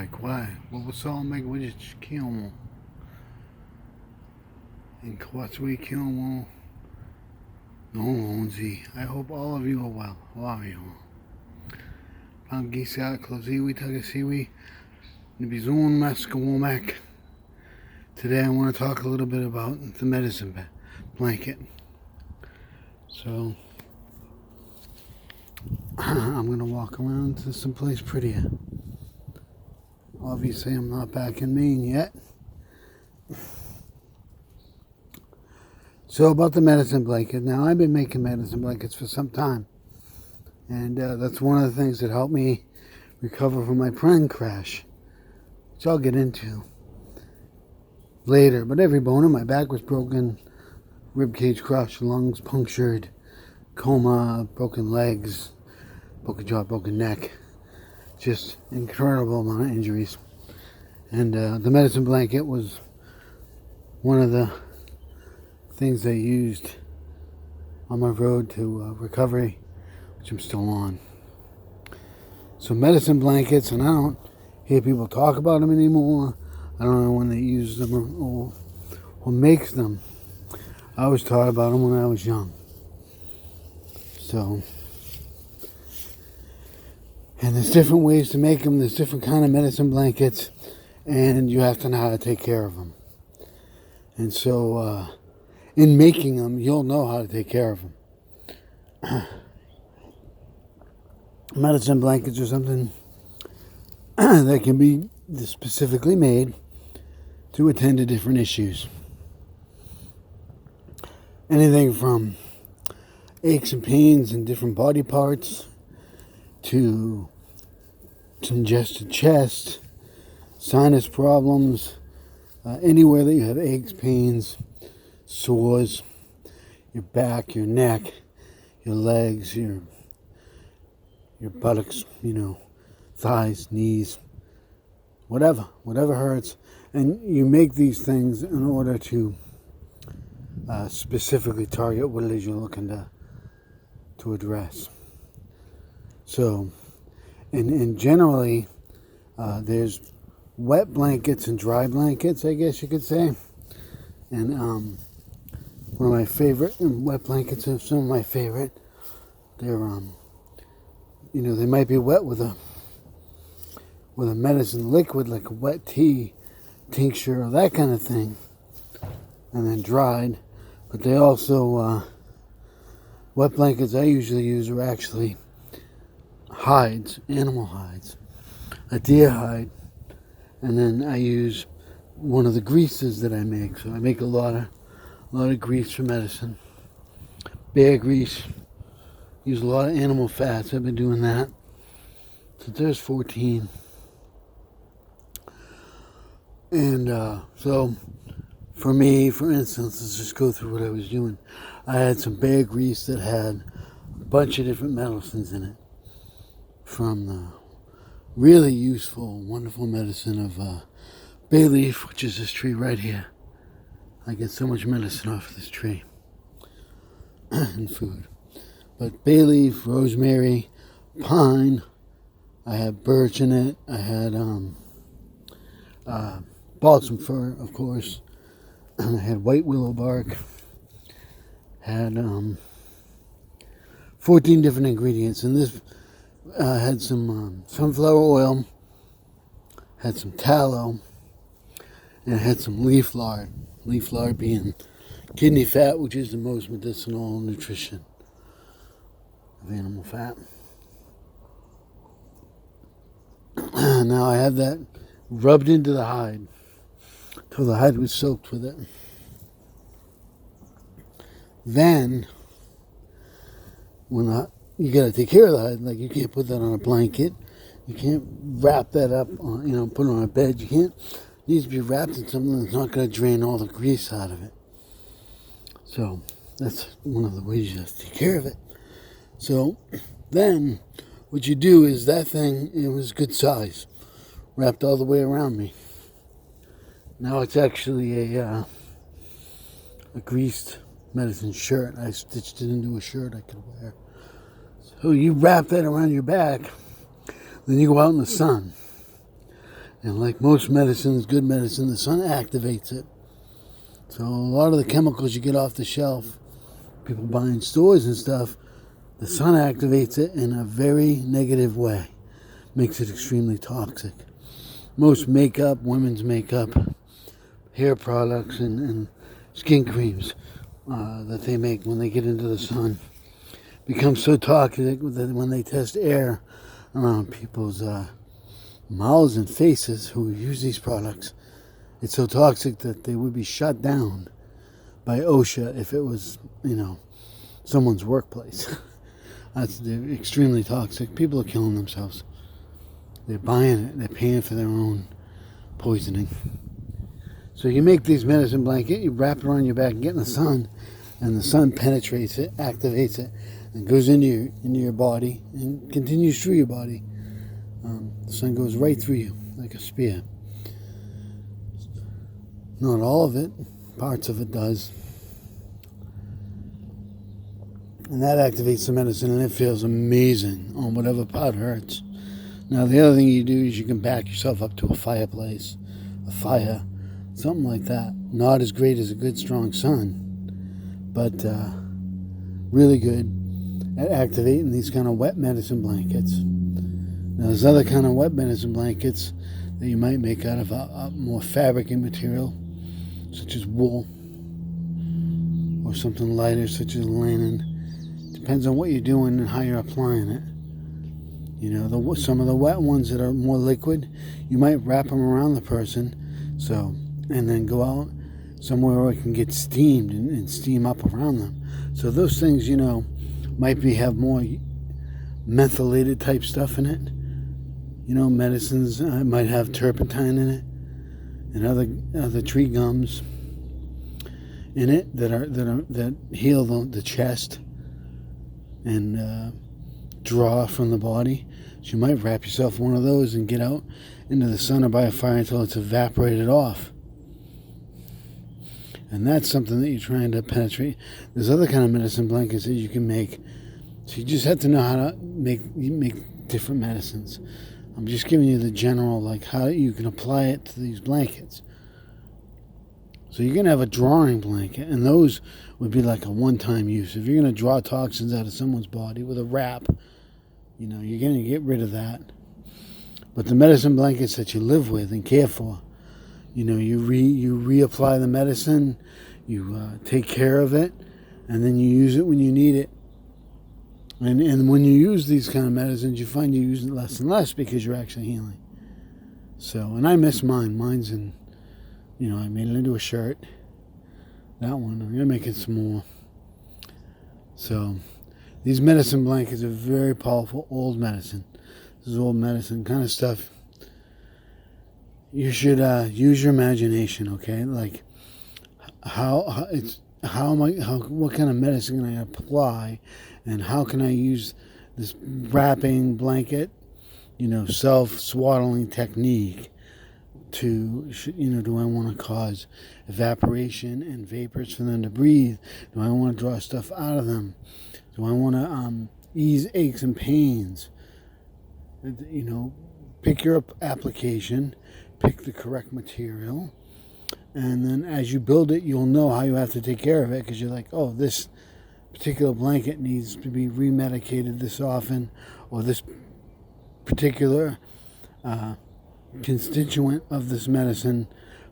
Why? Maskaw8meknediz8 in Kawatsuikilmo Nonzi. I hope all of you are well. How are you? Pangisa Kloziwi Tagasiwi Nibizun Maskaw8mek. Today I want to talk a little bit about the medicine blanket. So I'm going to walk around to someplace prettier. Obviously I'm not back in Maine yet. So about the medicine blanket. Now I've been making medicine blankets for some time. And that's one of the things that helped me recover from my plane crash, which I'll get into later. But every bone in my back was broken, rib cage crushed, lungs punctured, coma, broken legs, broken jaw, broken neck. Just incredible amount of injuries. And the medicine blanket was one of the things I used on my road to recovery, which I'm still on. So medicine blankets, and I don't hear people talk about them anymore. I don't know when they use them or makes them. I was taught about them when I was young. So, and there's different ways to make them. There's different kind of medicine blankets, and you have to know how to take care of them. And so, in making them, you'll know how to take care of them. Medicine blankets are something that can be specifically made to attend to different issues. Anything from aches and pains in different body parts to congested chest, sinus problems, anywhere that you have aches, pains, sores, your back, your neck, your legs, your buttocks, thighs, knees, whatever hurts. And you make these things in order to specifically target what it is you're looking to address. So, and generally, there's wet blankets and dry blankets, I guess you could say. And one of my favorite, and wet blankets are some of my favorite. They're they might be wet with a medicine liquid, like a wet tea, tincture, or that kind of thing, and then dried. But they also, wet blankets I usually use are actually hides, animal hides, a deer hide, and then I use one of the greases that I make. So I make a lot of grease for medicine, bear grease. Use a lot of animal fats. I've been doing that since I was 14. And so for me, for instance, let's just go through what I was doing. I had some bear grease that had a bunch of different medicines in it. From the really useful, wonderful medicine of bay leaf, which is this tree right here. I get so much medicine off of this tree and food. But bay leaf, rosemary, pine, I had birch in it, I had balsam fir, of course, and I had white willow bark, had 14 different ingredients, and this had some sunflower oil, had some tallow, and it had some leaf lard being kidney fat, which is the most medicinal nutrition of animal fat. Now I had that rubbed into the hide till the hide was soaked with it. Then, you gotta take care of the hide. Like, you can't put that on a blanket. You can't wrap that up on, put it on a bed. It needs to be wrapped in something that's not gonna drain all the grease out of it. So that's one of the ways you have to take care of it. So then what you do is that thing, it was good size, wrapped all the way around me. Now it's actually a greased medicine shirt. I stitched it into a shirt I could wear. So you wrap that around your back, then you go out in the sun. And like most medicines, good medicine, the sun activates it. So a lot of the chemicals you get off the shelf, people buy in stores and stuff, the sun activates it in a very negative way. Makes it extremely toxic. Most makeup, women's makeup, hair products, and skin creams that they make when they get into the sun become so toxic that when they test air around people's mouths and faces who use these products, it's so toxic that they would be shut down by OSHA if it was, someone's workplace. They're extremely toxic. People are killing themselves. They're buying it. They're paying for their own poisoning. So you make these medicine blanket, you wrap it around your back and get in the sun, and the sun penetrates it, activates it, and goes into your body and continues through your body. The sun goes right through you like a spear. Not all of it, parts of it does. And that activates the medicine, and it feels amazing on whatever part hurts. Now, the other thing you do is you can back yourself up to a fireplace, a fire, something like that. Not as great as a good, strong sun, but really good at activating these kind of wet medicine blankets. Now, there's other kind of wet medicine blankets that you might make out of a more fabric material, such as wool, or something lighter, such as linen. Depends on what you're doing and how you're applying it. Some of the wet ones that are more liquid, you might wrap them around the person, and then go out somewhere where it can get steamed and steam up around them. So those things, might have more mentholated type stuff in it. Medicines might have turpentine in it and other tree gums in it that heal the chest and draw from the body. So you might wrap yourself in one of those and get out into the sun or by a fire until it's evaporated off. And that's something that you're trying to penetrate. There's other kind of medicine blankets that you can make. So you just have to know how to make different medicines. I'm just giving you the general, like how you can apply it to these blankets. So you're going to have a drawing blanket, and those would be like a one-time use. If you're going to draw toxins out of someone's body with a wrap, you're going to get rid of that. But the medicine blankets that you live with and care for, you reapply the medicine, you take care of it, and then you use it when you need it. And when you use these kind of medicines, you find you use it less and less because you're actually healing. So, and I miss mine. Mine's in, I made it into a shirt. That one, I'm going to make it some more. So, these medicine blankets are very powerful, old medicine. This is old medicine kind of stuff. You should use your imagination, okay? Like, what kind of medicine can I apply, and how can I use this wrapping blanket, self-swaddling technique to, do I want to cause evaporation and vapors for them to breathe? Do I want to draw stuff out of them? Do I want to ease aches and pains? Pick your application, pick the correct material, and then as you build it, you'll know how you have to take care of it, because you're like, oh, this particular blanket needs to be remedicated this often, or this particular constituent of this medicine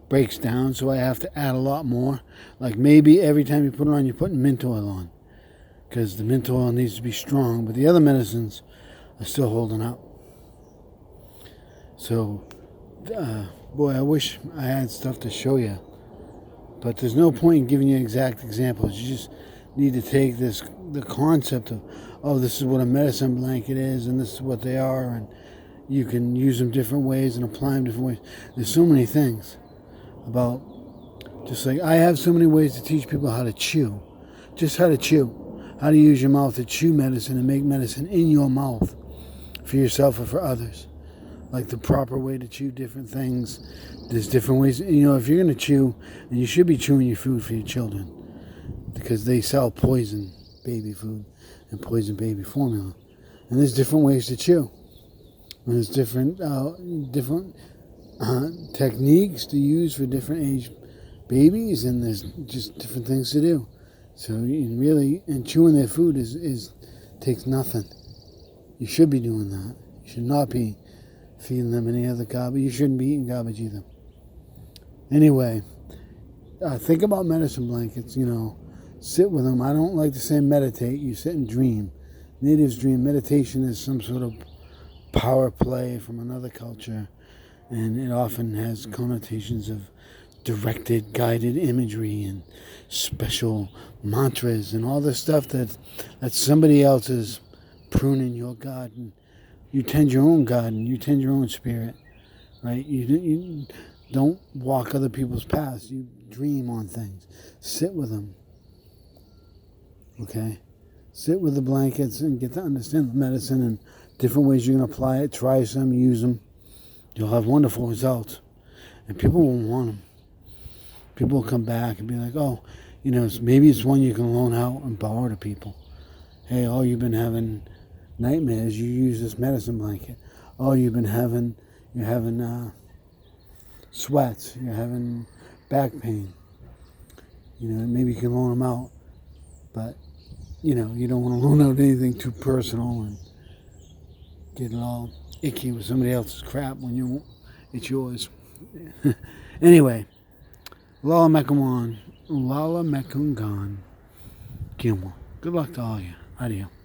breaks down, so I have to add a lot more. Like maybe every time you put it on, you're putting mint oil on, because the mint oil needs to be strong, but the other medicines are still holding up. So, boy, I wish I had stuff to show you, but there's no point in giving you exact examples. You just need to take the concept of, oh, this is what a medicine blanket is, and this is what they are, and you can use them different ways and apply them different ways. There's so many things about, just like I have so many ways to teach people how to chew, just how to chew, how to use your mouth to chew medicine and make medicine in your mouth for yourself or for others. Like the proper way to chew different things. There's different ways. If you're going to chew, and you should be chewing your food for your children, because they sell poison baby food and poison baby formula. And there's different ways to chew. And there's different techniques to use for different age babies, and there's just different things to do. So and chewing their food is takes nothing. You should be doing that. You should not be feeding them any other garbage. You shouldn't be eating garbage either. Anyway, think about medicine blankets. Sit with them. I don't like to say meditate. You sit and dream. Natives dream. Meditation is some sort of power play from another culture, and it often has connotations of directed, guided imagery and special mantras and all this stuff that's somebody else is pruning your garden. You tend your own garden. You tend your own spirit, right? You don't walk other people's paths. You dream on things. Sit with them, okay? Sit with the blankets and get to understand the medicine and different ways you're going to apply it. Try some, use them. You'll have wonderful results. And people will want them. People will come back and be like, oh, maybe it's one you can loan out and borrow to people. Hey, you've been having nightmares, you use this medicine blanket. You're having sweats, you're having back pain. Maybe you can loan them out. But, you don't want to loan out anything too personal and get it all icky with somebody else's crap when it's yours. Anyway, Lala Mekawan, Lala Mekungan, Gilmore. Good luck to all of you. Adios.